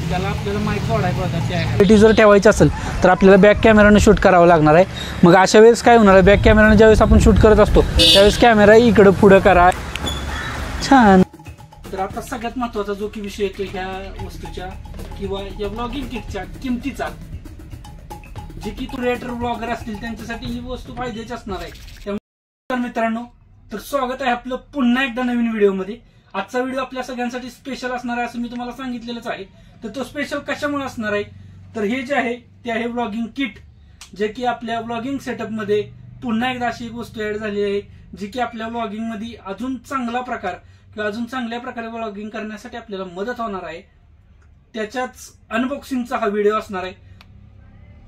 ज्याला आपल्याला माईक जोडायचा होता त्या क्वालिटी जर ठेवायची असेल तर आपल्याला बॅक कॅमेराने शूट करावं लागणार आहे. मग अशा वेळेस काय होणार आहे, बॅक कॅमेराने ज्यावेळेस आपण शूट करत असतो त्यावेळेस कॅमेरा इकडं पुढं करा. छान. तर आता सगळ्यात महत्त्वाचा जो की विषय येतो ह्या वस्तूच्या किंवा या ब्लॉगिंग किटच्या किमतीचा, जे की क्रिएटर ब्लॉगर असतील त्यांच्यासाठी ही वस्तू फायद्याची असणार आहे. त्यामुळे मित्रांनो, तर स्वागत आहे आपलं पुन्हा एकदा नवीन व्हिडिओमध्ये. आजचा व्हिडिओ आपल्या सगळ्यांसाठी स्पेशल असणार आहे असं मी तुम्हाला सांगितलेलंच आहे. तर तो स्पेशल कशामुळे असणार आहे, तर हे जे आहे ते आहे ब्लॉगिंग किट, जे की आपल्या ब्लॉगिंग सेटअपमध्ये पुन्हा एकदा अशी एक वस्तू ऍड झाली आहे जी की आपल्या ब्लॉगिंग मध्ये अजून चांगला प्रकार किंवा अजून चांगल्या प्रकारे ब्लॉगिंग करण्यासाठी आपल्याला मदत होणार आहे. त्याच्याच अनबॉक्सिंगचा हा व्हिडिओ असणार आहे.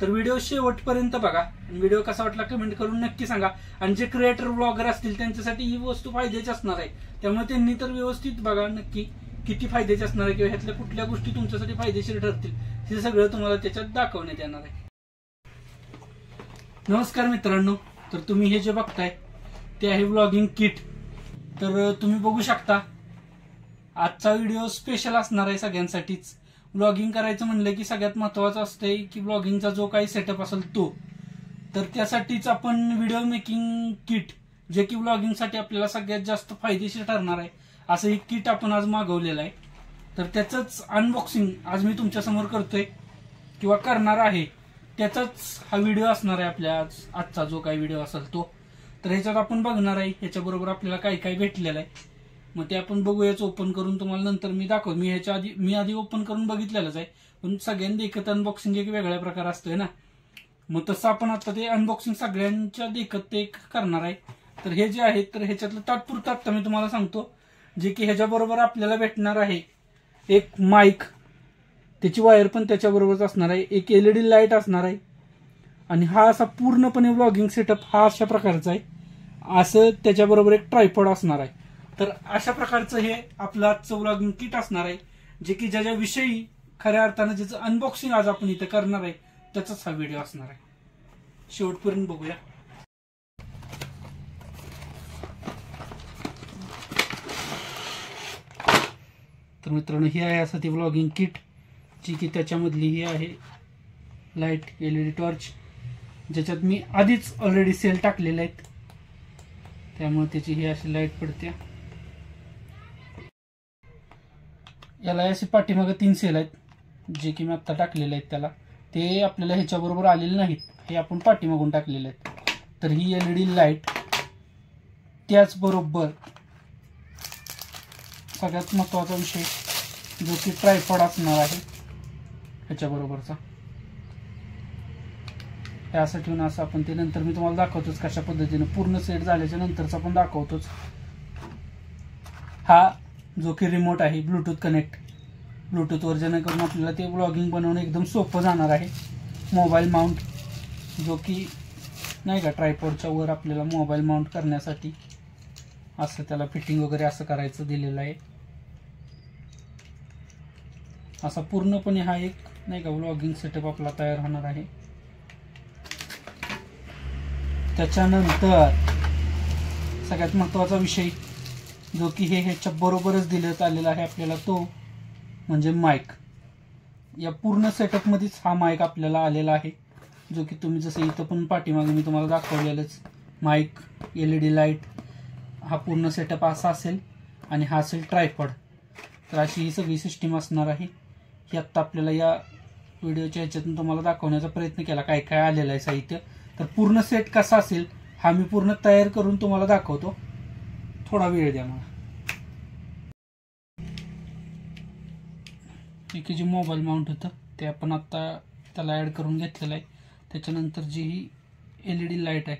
तर व्हिडिओ शेवटपर्यंत बघा आणि व्हिडिओ कसा वाटला कमेंट करून नक्की सांगा. आणि जे क्रिएटर ब्लॉगर असतील त्यांच्यासाठी ही वस्तू फायद्याची असणार आहे, त्यामुळे त्यांनी तर व्यवस्थित बघा नक्की किती फायद्याची असणार आहे किंवा ह्यातल्या कुठल्या गोष्टी तुमच्यासाठी फायदेशीर ठरतील हे सगळं तुम्हाला त्याच्यात दाखवण्यात येणार आहे. नमस्कार मित्रांनो, तर तुम्ही हे जे बघताय ते आहे ब्लॉगिंग किट. तर तुम्ही बघू शकता आजचा व्हिडिओ स्पेशल असणार आहे सगळ्यांसाठीच. ब्लॉगिंग करायचं म्हणलं की सगळ्यात महत्वाचं असतंय की ब्लॉगिंगचा जो काही सेटअप असेल तो, तर त्यासाठीच आपण व्हिडिओ मेकिंग किट, जे की ब्लॉगिंगसाठी आपल्याला सगळ्यात जास्त फायदेशीर ठरणार आहे असं एक किट आपण आज मागवलेलं आहे. तर त्याचंच अनबॉक्सिंग आज मी तुमच्या समोर करतोय किंवा करणार आहे. त्याचाच हा व्हिडिओ असणार आहे आपल्या आजचा जो काही व्हिडिओ असेल तो. तर ह्याच्यात आपण बघणार आहे ह्याच्याबरोबर आपल्याला काही काही भेटलेलं आहे. मग ते आपण बघूयाच ओपन करून तुम्हाला नंतर मी दाखव. मी आधी ओपन करून बघितलेलंच आहे, पण सगळ्यांनी देखत अनबॉक्सिंग एक वेगळ्या प्रकार असतोय ना, मग तसं आपण आता ते अनबॉक्सिंग सगळ्यांच्या देखत ते करणार आहे. तर हे जे आहे तर ह्याच्यातलं तात्पुरतं आता मी तुम्हाला सांगतो, जे की ह्याच्याबरोबर आपल्याला भेटणार आहे एक माईक, त्याची वायर पण त्याच्याबरोबरच असणार आहे, एक LED लाईट असणार आहे आणि हा असा पूर्णपणे ब्लॉगिंग सेटअप हा अशा प्रकारचा आहे. असं त्याच्याबरोबर एक ट्रायपॉड असणार आहे. तर अशा प्रकारचं हे आपलं आजचं ब्लॉगिंग किट असणार आहे, जे की ज्याच्याविषयी खऱ्या अर्थानं ज्याचं अनबॉक्सिंग आज आपण इथं करणार आहे त्याचाच हा व्हिडिओ असणार आहे. शेवटपर्यंत बघूया. तर मित्रांनो, ही आहे असं ती ब्लॉगिंग किट, जी की त्याच्यामधली ही आहे लाईट LED टॉर्च, ज्याच्यात मी आधीच ऑलरेडी सेल टाकलेले आहेत, त्यामुळे त्याची ही अशी लाईट पडते. याला असे पाठीमागे 3 सेल आहेत जे की मी आता टाकलेले आहेत. त्याला ते आपल्याला ह्याच्याबरोबर आलेले नाहीत, हे आपण पाठीमागून टाकलेले आहेत. तर ही LED लाईट, त्याचबरोबर सगळ्यात महत्त्वाचा विषय जो की ट्रायपॉड असणार आहे ह्याच्याबरोबरचा. त्यासाठी असं आपण ते नंतर मी तुम्हाला दाखवतोच कशा पद्धतीने पूर्ण सेट झाल्याच्या नंतरचा पण दाखवतोच. हा जो की रिमोट आहे ब्लूटूथ कनेक्ट, ब्लूटूथवर जेणेकरून आपल्याला ते ब्लॉगिंग बनवणं एकदम सोपं जाणार आहे. मोबाईल माउंट, जो की नाही का ट्रायपॉडच्या वर आपल्याला मोबाईल माउंट करण्यासाठी असं त्याला फिटिंग वगैरे असं करायचं दिलेलं आहे. असा पूर्णपणे हा एक नाही का ब्लॉगिंग सेटअप आपला तयार होणार आहे. त्याच्यानंतर सगळ्यात महत्त्वाचा विषय जो की ह्याच्या बरोबरच देण्यात आलेला आहे आपल्याला, तो म्हणजे माईक. या पूर्ण सेटअप मध्येच हा माईक आपल्याला आलेला आहे, जो की तुम्ही जसं इथं पण पाठीमागे मी तुम्हाला दाखवलेलंच. माईक, LED लाईट, हा पूर्ण सेटअप असा असेल आणि हा असेल ट्रायपॉड. तर अशी ही सगळी सिस्टीम असणार आहे. ही आत्ता आपल्याला या व्हिडिओच्या ह्याच्यातून तुम्हाला दाखवण्याचा प्रयत्न केला काय काय आलेलं आहे साहित्य. तर पूर्ण सेट कसा असेल हा मी पूर्ण तयार करून तुम्हाला दाखवतो, थोडा वेळ द्या मला. एक जे मोबाईल माउंट होतं ते आपण आता त्याला ॲड करून घेतलेलं आहे. त्याच्यानंतर जी ही LED लाईट आहे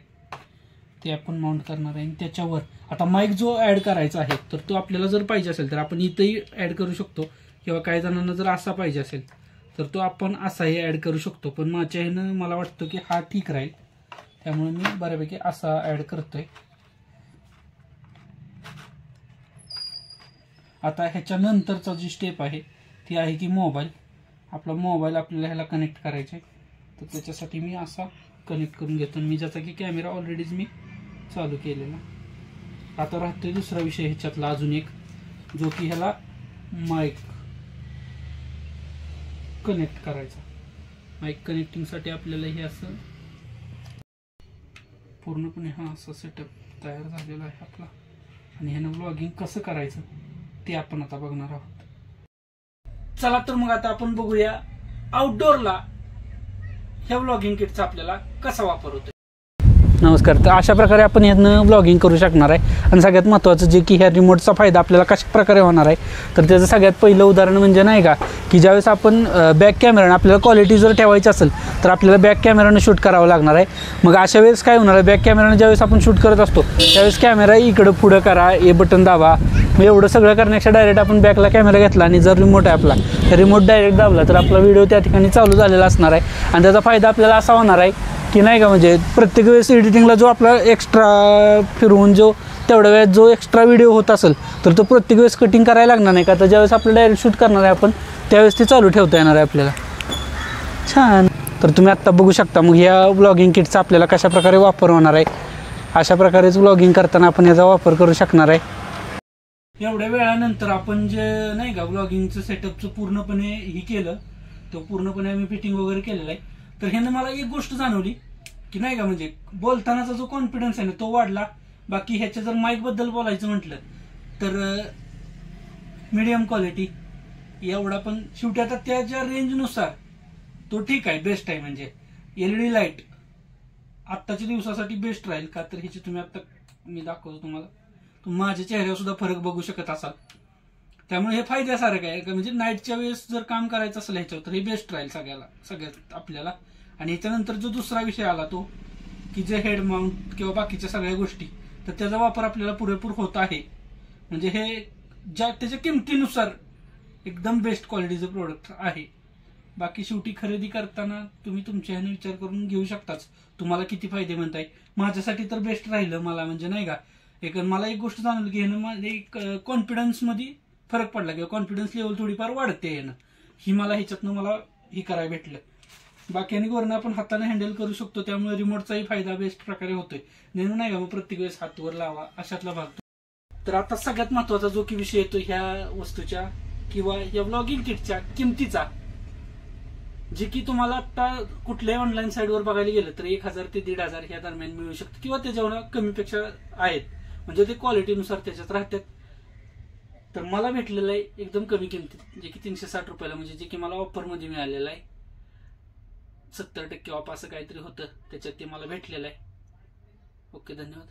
ते आपण माउंट करणार आहे. आणि त्याच्यावर आता माईक जो ॲड करायचा आहे तर तो आपल्याला जर पाहिजे असेल तर आपण इथंही ॲड करू शकतो, किंवा काही जणांना जर असा पाहिजे असेल तर तो आपण असाही ॲड करू शकतो. पण माझ्या ह्यानं मला वाटतं की हा ठीक राहील, त्यामुळे मी बऱ्यापैकी असा ॲड करतोय. आता ह्याच्यानंतरचा जी स्टेप आहे ती आहे की मोबाईल. आपला मोबाईल आपल्याला ह्याला कनेक्ट करायचा आहे, तर त्याच्यासाठी मी असा कनेक्ट करून घेतो. मी ज्याचा की कॅमेरा ऑलरेडीच मी चालू केलेला. आता राहतोय दुसरा विषय ह्याच्यातला अजून एक, जो की ह्याला माईक कनेक्ट करायचा. माईक कनेक्टिंगसाठी आपल्याला हे असं पूर्णपणे हा असा सेटअप तयार झालेला आहे आपला. आणि ह्यानं व्लॉगिंग कसं करायचं ते आपण आता बघणार आहोत. चला तर मग आता आपण बघूया आउटडोअरला ह्या व्लॉगिंग किटचा आपल्याला कसा वापर होतो. नमस्कार. तर अशा प्रकारे आपण यातनं व्लॉगिंग करू शकणार आहे. आणि सगळ्यात महत्त्वाचं जे की ह्या रिमोटचा फायदा आपल्याला कशा प्रकारे होणार आहे, तर त्याचं सगळ्यात पहिलं उदाहरण म्हणजे नाही का की ज्यावेळेस आपण बॅक कॅमेरानं आपल्याला क्वालिटी जर ठेवायची असेल तर आपल्याला बॅक कॅमेरानं शूट करावं लागणार आहे. मग अशा वेळेस काय होणार आहे, बॅक कॅमेरानं ज्यावेळेस आपण शूट करत असतो त्यावेळेस कॅमेरा इकडं पुढं करा, हे बटन दाबा. मग एवढं सगळं करण्यापेक्षा डायरेक्ट आपण बॅकला कॅमेरा घेतला आणि जर रिमोट आहे आपला तर रिमोट डायरेक्ट दाबला तर आपला व्हिडिओ त्या ठिकाणी चालू झालेला असणार आहे. आणि त्याचा फायदा आपल्याला असा होणार आहे की नाही का, म्हणजे प्रत्येक वेळेस एडिटिंगला जो आपला एक्स्ट्रा फिरवून जो तेवढ्या वेळेस जो एक्स्ट्रा व्हिडिओ होत असेल तर तो प्रत्येक वेळेस कटिंग करायला लागणार नाही का. तर ज्यावेळेस आपलं डायरेक्ट शूट करणार आहे आपण त्यावेळेस ते चालू ठेवता येणार आहे आपल्याला. छान. तर तुम्ही आत्ता बघू शकता मग ह्या व्लॉगिंग किटचा आपल्याला कशा प्रकारे वापर होणार आहे. अशा प्रकारेच व्लॉगिंग करताना आपण याचा वापर करू शकणार आहे. एवढ्या वेळानंतर आपण जे नाही का व्लॉगिंगचं सेटअपचं पूर्णपणे हे केलं, तो पूर्णपणे आम्ही फिटिंग वगैरे केलेलं आहे. तर ह्यानं मला एक गोष्ट जाणवली की नाही का, म्हणजे बोलतानाचा जो कॉन्फिडन्स आहे ना तो वाढला. बाकी ह्याच्या जर माईक बद्दल बोलायचं म्हटलं तर मीडियम क्वालिटी एवढा, पण शेवटी आता त्याच्या रेंजनुसार तो ठीक आहे, बेस्ट आहे. म्हणजे LED लाईट आत्ताच्या दिवसासाठी बेस्ट राहील का, तर ह्याची तुम्ही आता मी दाखवतो तुम्हाला, तुम्ही माझ्या चेहऱ्यावर सुद्धा फरक बघू शकत असाल. त्यामुळे हे फायद्यासारखं आहे का, म्हणजे नाईटच्या वेळेस जर काम करायचं असेल ह्याच्यावर तर हे बेस्ट राहील सगळ्यात आपल्याला. आणि ह्याच्यानंतर जो दुसरा विषय आला तो की जे हेड माउंट किंवा बाकीच्या सगळ्या गोष्टी, तर त्याचा वापर आपल्याला पुरेपूर होत आहे. म्हणजे हे त्याच्या किमतीनुसार एकदम बेस्ट क्वालिटीचं प्रोडक्ट आहे. बाकी शेवटी खरेदी करताना तुम्ही तुमच्या ह्याने विचार करून घेऊ शकताच तुम्हाला किती फायदे म्हणताय. माझ्यासाठी तर बेस्ट राहिलं मला, म्हणजे नाही का, मला एक गोष्ट जाणवली की ह्यानं माझ्या कॉन्फिडन्समध्ये फरक पडला किंवा कॉन्फिडन्स लेवल थोडीफार वाढते ह्यानं. ही मला ह्याच्यातनं मला हे करायला भेटलं. बाकी आणि वरनं आपण हाताने हँडल करू शकतो, त्यामुळे रिमोटचाही फायदा बेस्ट प्रकारे होतोय. नेहमी नाही का मग प्रत्येक वेळेस हातवर लावा अशातला भाग. तर आता सगळ्यात महत्वाचा जो की विषय येतो ह्या वस्तूच्या किंवा या व्लॉगिंग किटच्या किमतीचा, जे की तुम्हाला आता कुठल्याही ऑनलाईन साईटवर बघायला गेलं तर 1000 ते 1500 ह्या दरम्यान मिळू शकतं किंवा त्याच्यावर कमीपेक्षा आहेत. म्हणजे ते क्वालिटीनुसार त्याच्यात राहतात. तर मला भेटलेलं आहे एकदम कमी किमतीत, जे की 360 रुपयाला, म्हणजे जे की मला ऑफरमध्ये मिळालेलं आहे. 70% ऑफ असं काहीतरी होतं त्याच्यात, ते मला भेटलेलं आहे. ओके, धन्यवाद.